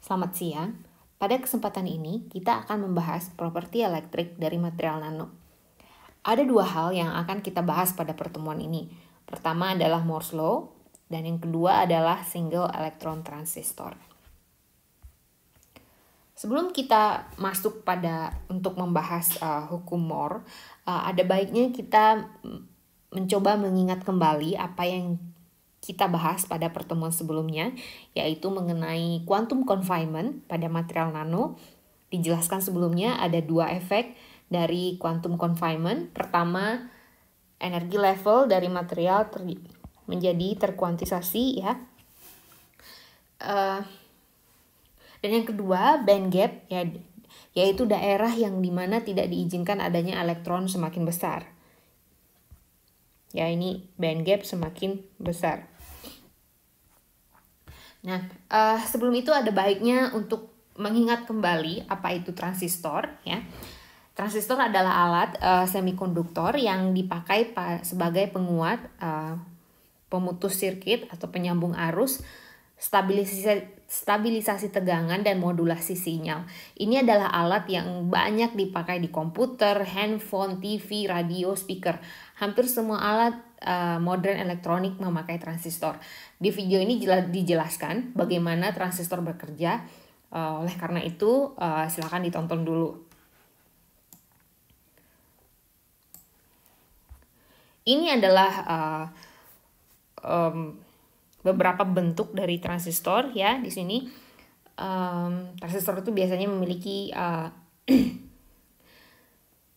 Selamat siang. Pada kesempatan ini, kita akan membahas properti elektrik dari material nano. Ada dua hal yang akan kita bahas pada pertemuan ini. Pertama adalah Moore's Law, dan yang kedua adalah single electron transistor. Sebelum kita masuk untuk membahas hukum Moore, ada baiknya kita mencoba mengingat kembali apa yang kita bahas pada pertemuan sebelumnya, yaitu mengenai quantum confinement pada material nano. Dijelaskan sebelumnya ada dua efek dari quantum confinement. Pertama, energi level dari material menjadi terkuantisasi ya. Dan yang kedua, band gap ya, yaitu daerah yang dimana tidak diizinkan adanya elektron semakin besar. Ya, ini band gap semakin besar. Nah, sebelum itu ada baiknya untuk mengingat kembali apa itu transistor ya. Transistor adalah alat semikonduktor yang dipakai sebagai penguat, pemutus sirkuit atau penyambung arus, stabilisasi tegangan, dan modulasi sinyal. Ini adalah alat yang banyak dipakai di komputer, handphone, TV, radio, speaker. Hampir semua alat modern elektronik memakai transistor. Di video ini dijelaskan bagaimana transistor bekerja. Oleh karena itu, silakan ditonton dulu. Ini adalah beberapa bentuk dari transistor ya. Di sini transistor itu biasanya memiliki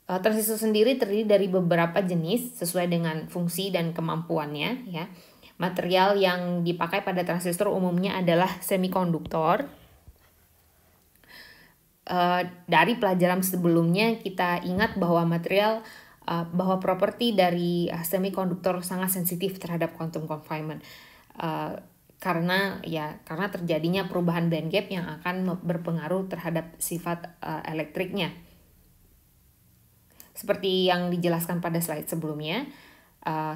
transistor sendiri terdiri dari beberapa jenis sesuai dengan fungsi dan kemampuannya ya. Material yang dipakai pada transistor umumnya adalah semikonduktor. Dari pelajaran sebelumnya kita ingat bahwa bahwa properti dari semikonduktor sangat sensitif terhadap quantum confinement. Karena terjadinya perubahan band gap yang akan berpengaruh terhadap sifat elektriknya. Seperti yang dijelaskan pada slide sebelumnya,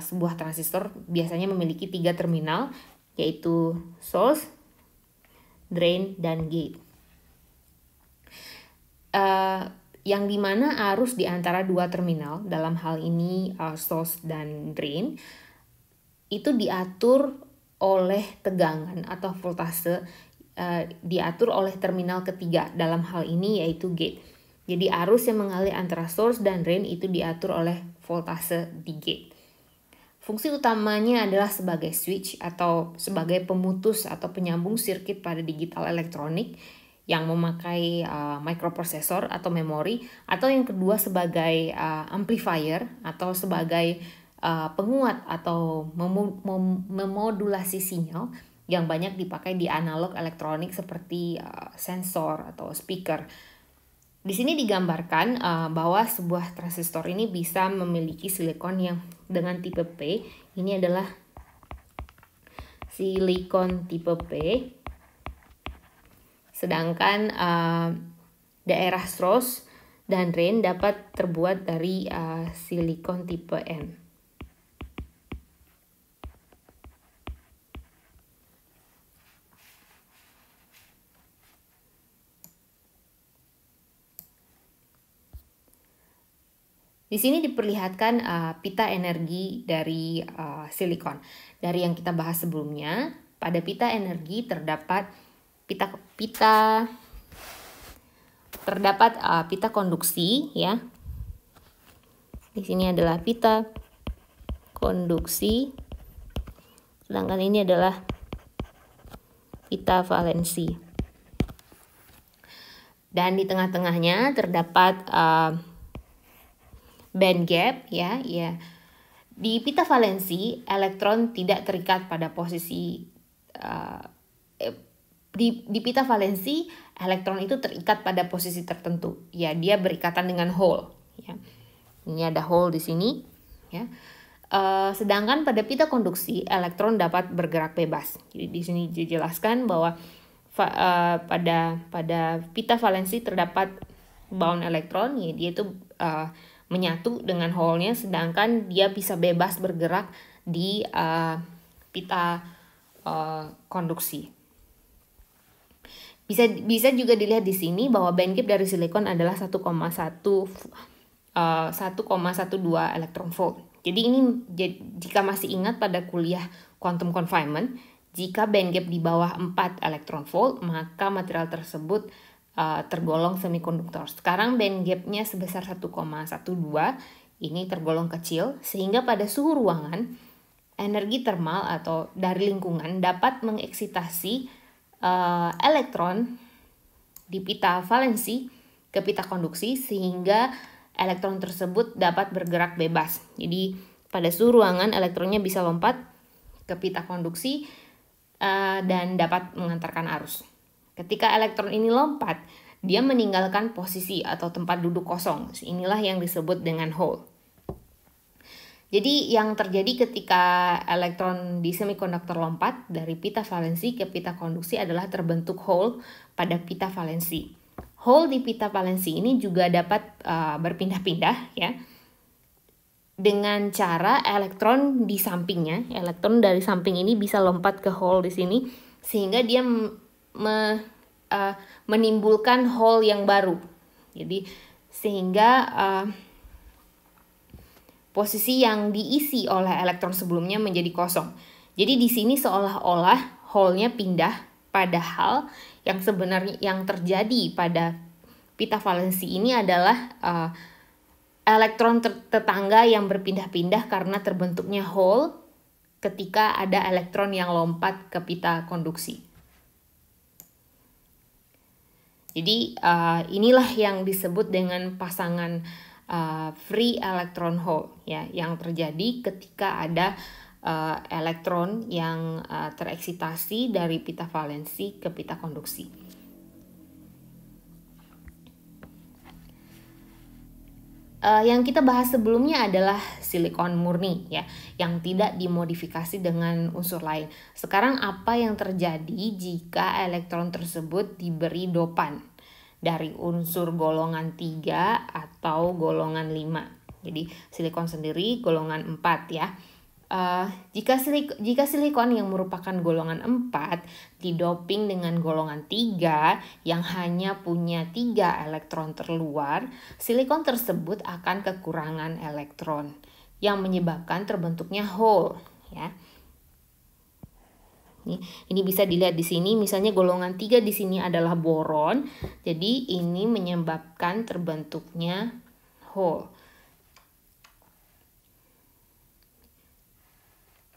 sebuah transistor biasanya memiliki 3 terminal, yaitu source, drain, dan gate. Yang dimana arus di antara dua terminal, dalam hal ini source dan drain, itu diatur oleh tegangan atau voltase, diatur oleh terminal ketiga, dalam hal ini yaitu gate. Jadi arus yang mengalir antara source dan drain itu diatur oleh voltase di gate. Fungsi utamanya adalah sebagai switch atau sebagai pemutus atau penyambung sirkuit pada digital elektronik yang memakai microprosesor atau memori, atau yang kedua sebagai amplifier atau sebagai penguat atau memodulasi sinyal yang banyak dipakai di analog elektronik seperti sensor atau speaker. Di sini digambarkan bahwa sebuah transistor ini bisa memiliki silikon yang dengan tipe P. Ini adalah silikon tipe P. Sedangkan daerah source dan drain dapat terbuat dari silikon tipe N. Di sini diperlihatkan pita energi dari silikon. Dari yang kita bahas sebelumnya, pada pita energi terdapat pita konduksi ya. Di sini adalah pita konduksi, sedangkan ini adalah pita valensi. Dan di tengah-tengahnya terdapat band gap ya. Di pita valensi, elektron tidak terikat pada posisi di pita valensi, elektron itu terikat pada posisi tertentu. Ya, dia berikatan dengan hole ya. Ini ada hole di sini ya. Sedangkan pada pita konduksi, elektron dapat bergerak bebas. Jadi di sini dijelaskan bahwa pada pita valensi terdapat bound elektron, ya, dia itu menyatu dengan hole-nya, sedangkan dia bisa bebas bergerak di pita konduksi. Bisa juga dilihat di sini bahwa band gap dari silikon adalah 1,12 electron volt. Jadi ini jika masih ingat pada kuliah quantum confinement, jika band gap di bawah 4 electron volt, maka material tersebut tergolong semikonduktor. Sekarang band gapnya sebesar 1,12, ini tergolong kecil, sehingga pada suhu ruangan, energi termal atau dari lingkungan dapat mengeksitasi elektron di pita valensi ke pita konduksi, sehingga elektron tersebut dapat bergerak bebas. Jadi pada suhu ruangan elektronnya bisa lompat ke pita konduksi dan dapat mengantarkan arus. Ketika elektron ini lompat, dia meninggalkan posisi atau tempat duduk kosong. Inilah yang disebut dengan hole. Jadi yang terjadi ketika elektron di semikonduktor lompat dari pita valensi ke pita konduksi adalah terbentuk hole pada pita valensi. Hole di pita valensi ini juga dapat berpindah-pindah ya. Dengan cara elektron di sampingnya, elektron dari samping ini bisa lompat ke hole di sini sehingga dia menimbulkan hole yang baru. Jadi sehingga posisi yang diisi oleh elektron sebelumnya menjadi kosong. Jadi di sini seolah-olah hole-nya pindah, padahal yang sebenarnya yang terjadi pada pita valensi ini adalah elektron tetangga yang berpindah-pindah karena terbentuknya hole ketika ada elektron yang lompat ke pita konduksi. Jadi inilah yang disebut dengan pasangan free electron hole ya, yang terjadi ketika ada elektron yang tereksitasi dari pita valensi ke pita konduksi. Yang kita bahas sebelumnya adalah silikon murni ya, yang tidak dimodifikasi dengan unsur lain. Sekarang apa yang terjadi jika elektron tersebut diberi dopan dari unsur golongan 3 atau golongan 5. Jadi silikon sendiri golongan 4 ya. Jika silikon yang merupakan golongan 4 didoping dengan golongan 3 yang hanya punya 3 elektron terluar, silikon tersebut akan kekurangan elektron yang menyebabkan terbentuknya hole ya. Ini bisa dilihat di sini, misalnya golongan 3 di sini adalah boron. Jadi ini menyebabkan terbentuknya hole.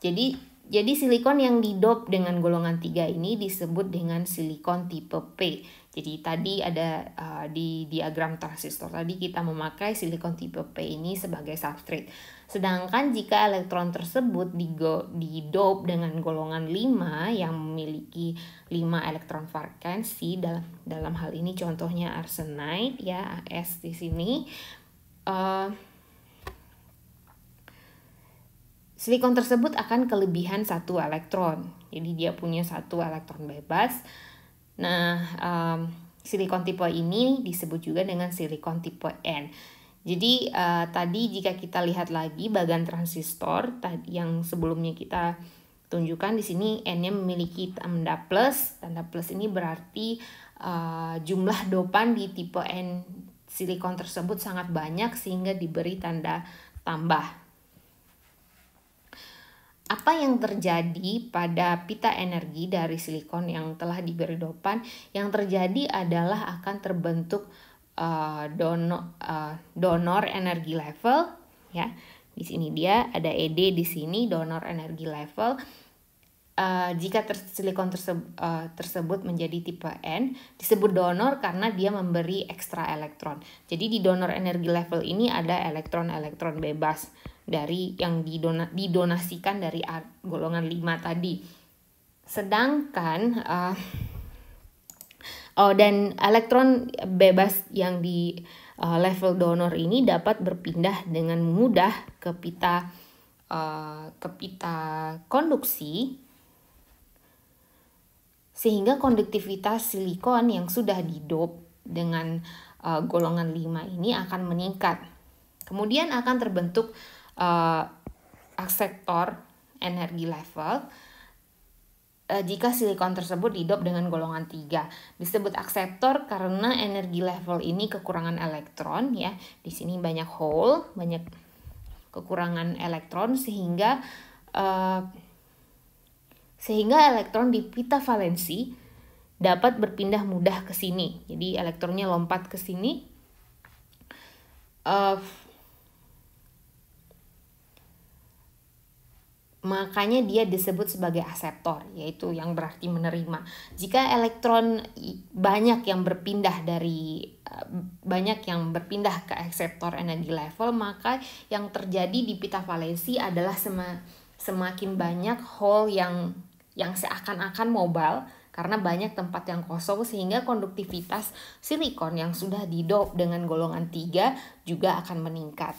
Jadi silikon yang didop dengan golongan 3 ini disebut dengan silikon tipe P. Jadi tadi ada di diagram transistor tadi kita memakai silikon tipe P ini sebagai substrate. Sedangkan jika elektron tersebut didop dengan golongan 5 yang memiliki 5 elektron valensi, dalam hal ini contohnya arsenide ya, As di sini. Silikon tersebut akan kelebihan 1 elektron. Jadi dia punya 1 elektron bebas. Nah, silikon tipe ini disebut juga dengan silikon tipe N. Jadi tadi jika kita lihat lagi bagan transistor tadi yang sebelumnya kita tunjukkan di sini N-nya memiliki tanda plus. Tanda plus ini berarti jumlah dopan di tipe N silikon tersebut sangat banyak sehingga diberi tanda tambah. Apa yang terjadi pada pita energi dari silikon yang telah diberi dopan? Yang terjadi adalah akan terbentuk donor energi level ya. Di sini dia ada ED di sini, donor energi level. Jika silikon tersebut menjadi tipe N, disebut donor karena dia memberi ekstra elektron. Jadi di donor energi level ini ada elektron-elektron bebas dari yang didonasikan dari golongan 5 tadi. Sedangkan dan elektron bebas yang di level donor ini dapat berpindah dengan mudah ke pita konduksi, sehingga konduktivitas silikon yang sudah didop dengan golongan 5 ini akan meningkat. Kemudian akan terbentuk akseptor energi level jika silikon tersebut didop dengan golongan 3. Disebut akseptor karena energi level ini kekurangan elektron ya. Di sini banyak hole, banyak kekurangan elektron sehingga elektron di pita valensi dapat berpindah mudah ke sini. Jadi elektronnya lompat ke sini. Makanya dia disebut sebagai akseptor, yaitu yang berarti menerima. Jika elektron banyak yang berpindah ke akseptor energi level, maka yang terjadi di pita valensi adalah semakin banyak hole yang seakan-akan mobile karena banyak tempat yang kosong, sehingga konduktivitas silikon yang sudah didop dengan golongan 3 juga akan meningkat.